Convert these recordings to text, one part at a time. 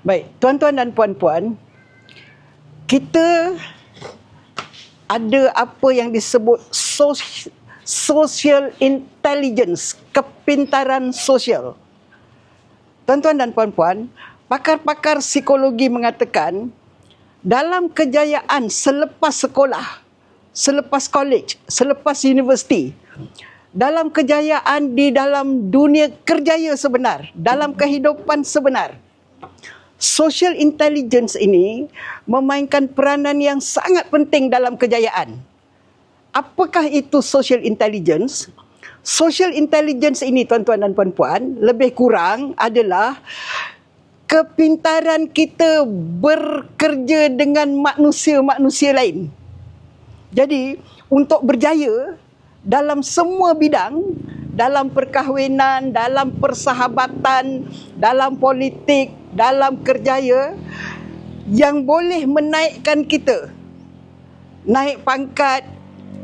Baik, tuan-tuan dan puan-puan, kita ada apa yang disebut social intelligence, kepintaran sosial. Tuan-tuan dan puan-puan, pakar-pakar psikologi mengatakan dalam kejayaan selepas sekolah, selepas college, selepas universiti, dalam kejayaan di dalam dunia kerjaya sebenar, dalam kehidupan sebenar, social intelligence ini memainkan peranan yang sangat penting dalam kejayaan. Apakah itu social intelligence? Social intelligence ini, tuan-tuan dan puan-puan, lebih kurang adalah kepintaran kita bekerja dengan manusia-manusia lain. Jadi, untuk berjaya dalam semua bidang, dalam perkahwinan, dalam persahabatan, dalam politik, dalam kerjaya, yang boleh menaikkan kita, naik pangkat,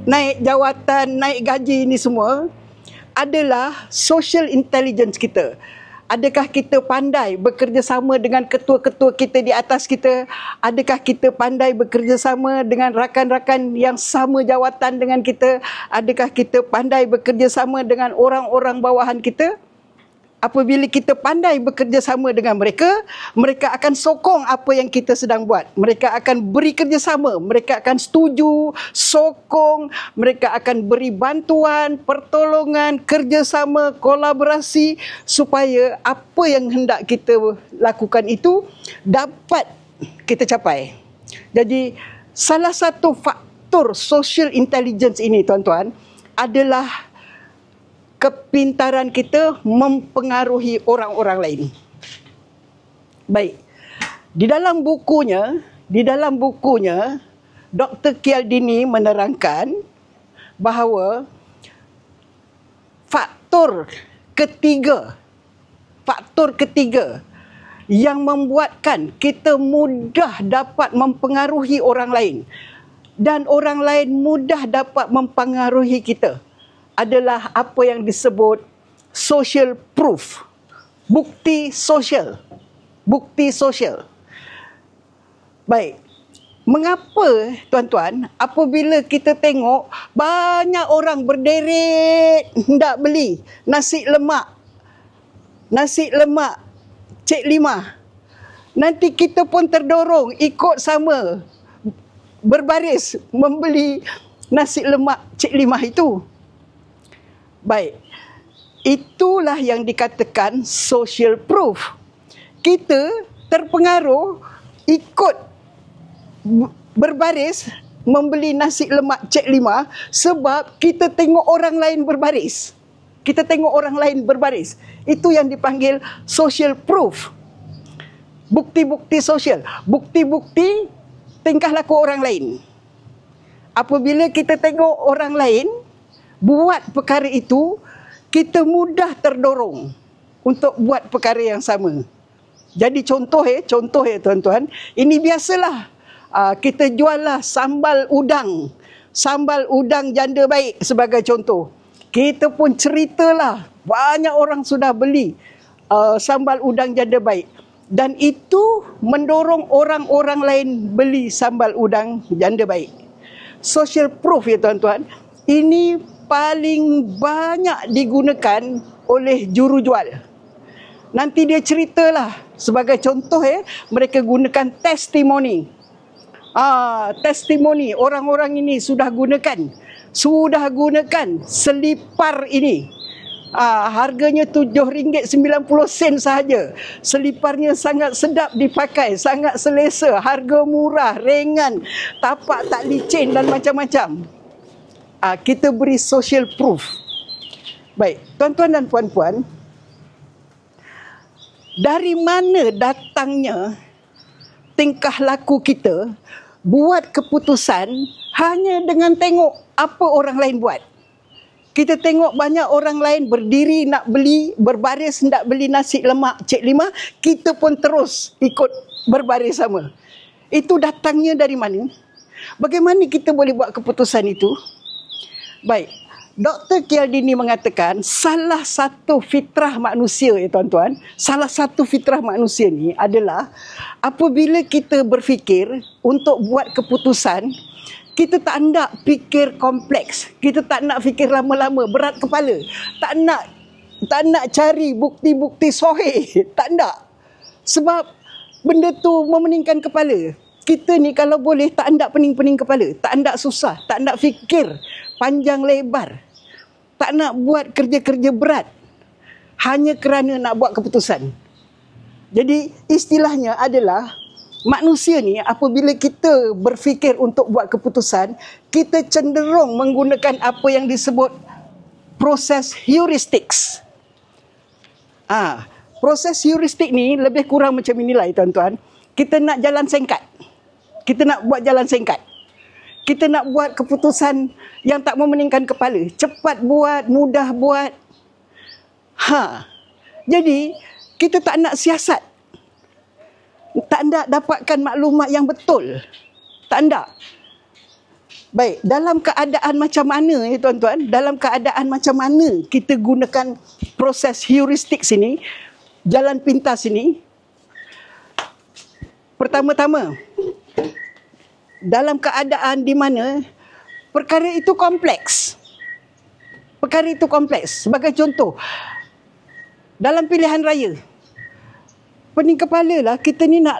naik jawatan, naik gaji, ini semua adalah social intelligence kita. Adakah kita pandai bekerjasama dengan ketua-ketua kita di atas kita? Adakah kita pandai bekerjasama dengan rakan-rakan yang sama jawatan dengan kita? Adakah kita pandai bekerjasama dengan orang-orang bawahan kita? Apabila kita pandai bekerjasama dengan mereka, mereka akan sokong apa yang kita sedang buat. Mereka akan beri kerjasama, mereka akan setuju, sokong, mereka akan beri bantuan, pertolongan, kerjasama, kolaborasi supaya apa yang hendak kita lakukan itu dapat kita capai. Jadi, salah satu faktor social intelligence ini, tuan-tuan, adalah kepintaran kita mempengaruhi orang-orang lain. Baik. Di dalam bukunya, Dr. Cialdini menerangkan bahawa faktor ketiga yang membuatkan kita mudah dapat mempengaruhi orang lain dan orang lain mudah dapat mempengaruhi kita adalah apa yang disebut social proof, bukti sosial. Baik, mengapa, tuan-tuan, apabila kita tengok banyak orang berderet hendak beli nasi lemak Cik Limah, nanti kita pun terdorong ikut sama berbaris membeli nasi lemak Cik Limah itu. Baik, itulah yang dikatakan social proof. Kita terpengaruh ikut berbaris membeli nasi lemak Cik Limah sebab kita tengok orang lain berbaris. Itu yang dipanggil social proof. Bukti-bukti sosial, bukti-bukti tingkah laku orang lain. Apabila kita tengok orang lain buat perkara itu, kita mudah terdorong untuk buat perkara yang sama. Jadi contoh tuan-tuan, ini biasalah. Kita jual lah sambal udang janda baik sebagai contoh. Kita pun ceritalah, banyak orang sudah beli sambal udang janda baik. Dan itu mendorong orang-orang lain beli sambal udang janda baik. Social proof, ya tuan-tuan, ini paling banyak digunakan oleh jurujual. Nanti dia ceritalah, sebagai contoh mereka gunakan testimoni. Testimoni, orang-orang ini sudah gunakan selipar ini. Harganya RM7.90 sahaja. Seliparnya sangat sedap dipakai, sangat selesa, harga murah, ringan, tapak tak licin dan macam-macam. Kita beri social proof. Baik, tuan-tuan dan puan-puan, dari mana datangnya tingkah laku kita buat keputusan hanya dengan tengok apa orang lain buat? Kita tengok banyak orang lain berdiri nak beli, berbaris nak beli nasi lemak Cik Limah, kita pun terus ikut berbaris sama. Itu datangnya dari mana? Bagaimana kita boleh buat keputusan itu? Baik, Dr. Cialdini mengatakan salah satu fitrah manusia, tuan-tuan, salah satu fitrah manusia ni adalah apabila kita berfikir untuk buat keputusan, kita tak nak fikir kompleks, kita tak nak fikir lama-lama, berat kepala, tak nak cari bukti-bukti sahih, tak nak. Sebab benda tu memeningkan kepala. Kita ni kalau boleh tak nak pening-pening kepala, tak nak susah, tak nak fikir panjang lebar, tak nak buat kerja-kerja berat hanya kerana nak buat keputusan. Jadi istilahnya adalah manusia ni apabila kita berfikir untuk buat keputusan, kita cenderung menggunakan apa yang disebut proses heuristics. Proses heuristik ni lebih kurang macam inilah, tuan-tuan. Kita nak jalan singkat. Kita nak buat jalan singkat. Kita nak buat keputusan yang tak memeningkan kepala. Cepat buat, mudah buat. Jadi, kita tak nak siasat. Tak nak dapatkan maklumat yang betul. Tak nak. Baik, dalam keadaan macam mana, tuan-tuan? Dalam keadaan macam mana kita gunakan proses heuristik sini, jalan pintas ini? Pertama-tama, dalam keadaan di mana perkara itu kompleks. Perkara itu kompleks. Sebagai contoh, dalam pilihan raya, pening kepala lah kita ni nak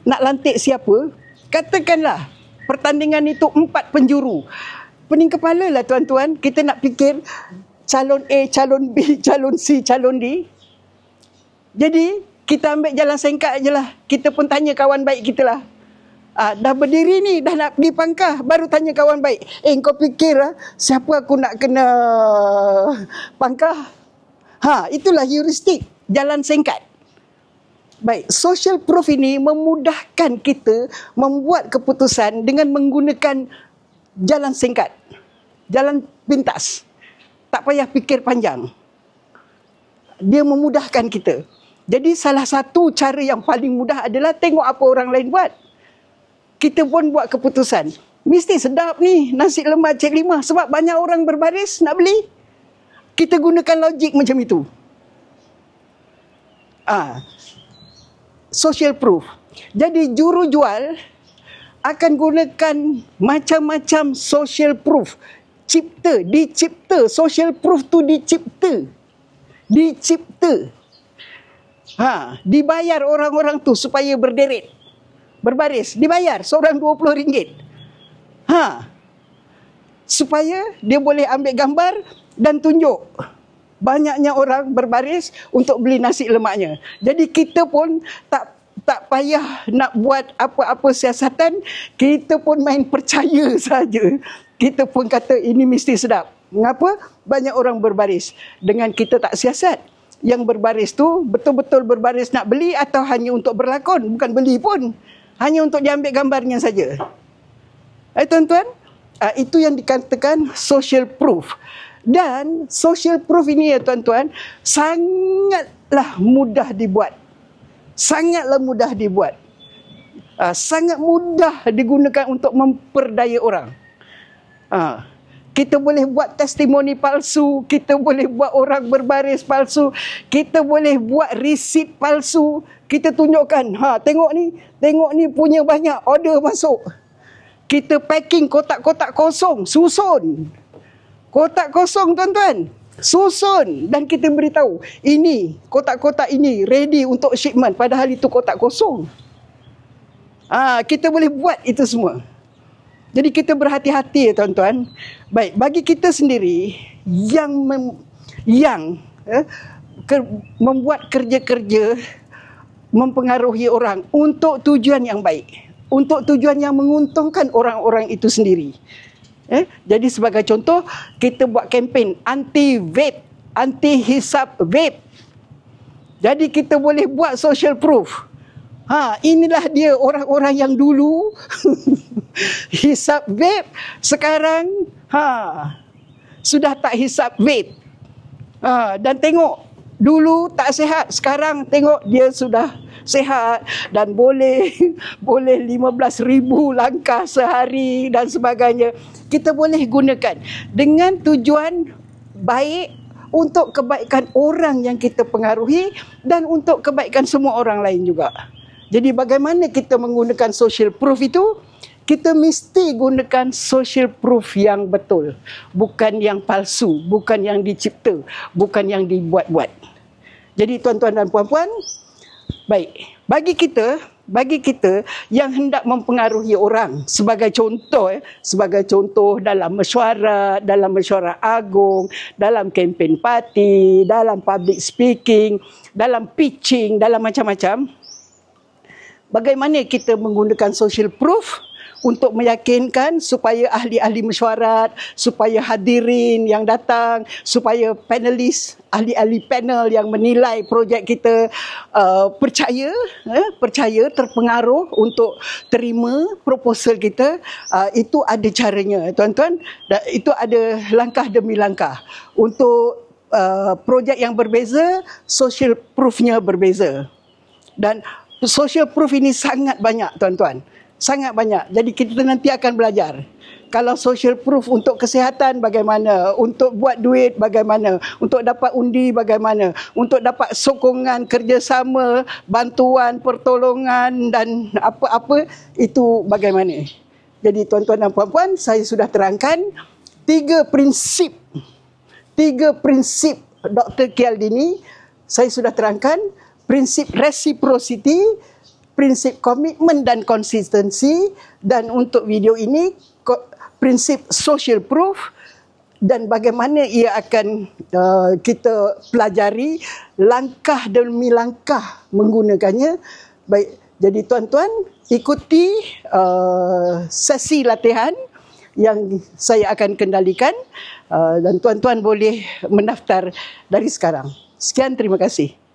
lantik siapa. Katakanlah pertandingan itu 4 penjuru. Pening kepala lah, tuan-tuan, kita nak fikir calon A, calon B, calon C, calon D. Jadi kita ambil jalan singkat je lah. Kita pun tanya kawan baik kita lah. Dah berdiri ni, dah nak pergi pangkah, baru tanya kawan baik, kau fikir siapa aku nak kena pangkah? Itulah heuristik, jalan singkat. Baik, social proof ini memudahkan kita membuat keputusan dengan menggunakan jalan singkat, jalan pintas. Tak payah fikir panjang. Dia memudahkan kita. Jadi salah satu cara yang paling mudah adalah tengok apa orang lain buat. Kita pun buat keputusan. Mesti sedap ni nasi lemak Cik Limah sebab banyak orang berbaris nak beli. Kita gunakan logik macam itu. Social proof. Jadi juru jual akan gunakan macam-macam social proof. Dicipta. Social proof tu dicipta. Dibayar orang-orang tu supaya berderet. Berbaris, dibayar seorang RM20. Supaya dia boleh ambil gambar dan tunjuk banyaknya orang berbaris untuk beli nasi lemaknya. Jadi kita pun tak payah nak buat apa-apa siasatan, kita pun main percaya saja. Kita pun kata ini mesti sedap. Mengapa? Banyak orang berbaris. Dengan kita tak siasat. Yang berbaris tu betul-betul berbaris nak beli atau hanya untuk berlakon, bukan beli pun. Hanya untuk diambil gambarnya saja. Tuan-tuan, itu yang dikatakan social proof. Dan social proof ini, tuan-tuan, sangatlah mudah dibuat. Sangatlah mudah dibuat. Sangat mudah digunakan untuk memperdaya orang. Kita boleh buat testimoni palsu, kita boleh buat orang berbaris palsu, kita boleh buat resit palsu. Kita tunjukkan, tengok ni punya banyak order masuk. Kita packing kotak-kotak kosong, susun. Kotak kosong, tuan-tuan, susun. Dan kita beritahu, ini, kotak-kotak ini ready untuk shipment, padahal itu kotak kosong. Kita boleh buat itu semua. Jadi kita berhati-hati, tuan-tuan. Baik, bagi kita sendiri yang membuat kerja-kerja mempengaruhi orang untuk tujuan yang baik, untuk tujuan yang menguntungkan orang-orang itu sendiri. Jadi sebagai contoh, kita buat kempen anti-vape, anti-hisap vape. Jadi kita boleh buat social proof. Inilah dia orang-orang yang dulu hisap vape, sekarang sudah tak hisap vape. Dan tengok, dulu tak sihat, sekarang tengok dia sudah sehat dan boleh 15,000 langkah sehari dan sebagainya. Kita boleh gunakan dengan tujuan baik untuk kebaikan orang yang kita pengaruhi dan untuk kebaikan semua orang lain juga. Jadi bagaimana kita menggunakan social proof itu? Kita mesti gunakan social proof yang betul. Bukan yang palsu, bukan yang dicipta, bukan yang dibuat-buat. Jadi tuan-tuan dan puan-puan, baik, bagi kita yang hendak mempengaruhi orang sebagai contoh dalam mesyuarat agung, dalam kempen parti, dalam public speaking, dalam pitching, dalam macam-macam, bagaimana kita menggunakan social proof untuk meyakinkan supaya ahli-ahli mesyuarat, supaya hadirin yang datang, supaya panelis, ahli-ahli panel yang menilai projek kita percaya, terpengaruh untuk terima proposal kita. Itu ada caranya, tuan-tuan. Itu ada langkah demi langkah. Untuk projek yang berbeza, social proof-nya berbeza. Dan social proof ini sangat banyak, tuan-tuan. Sangat banyak. Jadi kita nanti akan belajar. Kalau social proof untuk kesihatan bagaimana, untuk buat duit bagaimana, untuk dapat undi bagaimana, untuk dapat sokongan, kerjasama, bantuan, pertolongan dan apa-apa, itu bagaimana. Jadi tuan-tuan dan puan-puan, saya sudah terangkan tiga prinsip Dr. Kyaldini. Saya sudah terangkan prinsip reciprocity, prinsip komitmen dan konsistensi, dan untuk video ini prinsip social proof dan bagaimana ia akan kita pelajari langkah demi langkah menggunakannya. Baik, jadi tuan-tuan ikuti sesi latihan yang saya akan kendalikan dan tuan-tuan boleh mendaftar dari sekarang. Sekian, terima kasih.